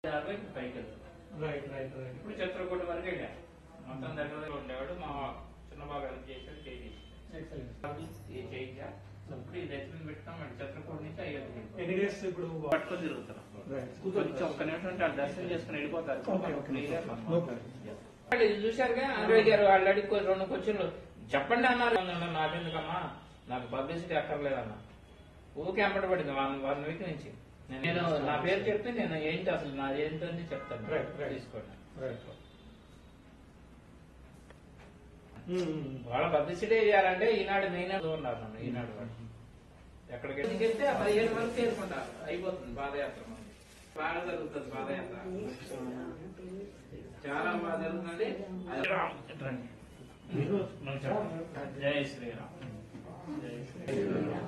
పైకి వెళ్తాం. ఇప్పుడు చిత్రకూట వరకు వెళ్ళా. మొత్తం దగ్గర ఉండేవాడు. మా చిన్న బాబు హెల్ప్ చేశాడు, చేయించా. ఇప్పుడు ఈ దర్శనం పెట్టుకున్నాం. మళ్ళీ చిత్రకూట నుంచి ఇప్పుడు పట్టుకొని తిరుగుతాం. కొంచెం ఒక్క నిమిషం అంటే దర్శనం చేసుకుని వెళ్ళిపోతారు. ఇది చూశారుగా అరవై గారు వాళ్ళు అడిగి 2 క్వశ్చన్లు చెప్పండి అన్నారు. నాకెందుకమ్మా, నాకు పబ్లిసిటీ అక్కర్లేదన్నా. ఊకే ఎంబడి పడింది 1 వీక్ నుంచి. నేను నా పేరు చెప్తే నేను ఏంటి అసలు నాది ఏంటని చెప్తాను. తీసుకోండి. వాళ్ళ పబ్లిసిటీ చేయాలంటే ఈనాడు మెయిన్ ఉన్నారు. నన్ను ఈనాడు వాళ్ళు ఎక్కడికి వెళ్తే 15 వరకు చేరుకుంటారు. అయిపోతుంది పాదయాత్ర. బాగా జరుగుతుంది పాదయాత్ర, చాలా బాగా జరుగుతుంది. జై శ్రీరామ్. జై శ్రీరామ్.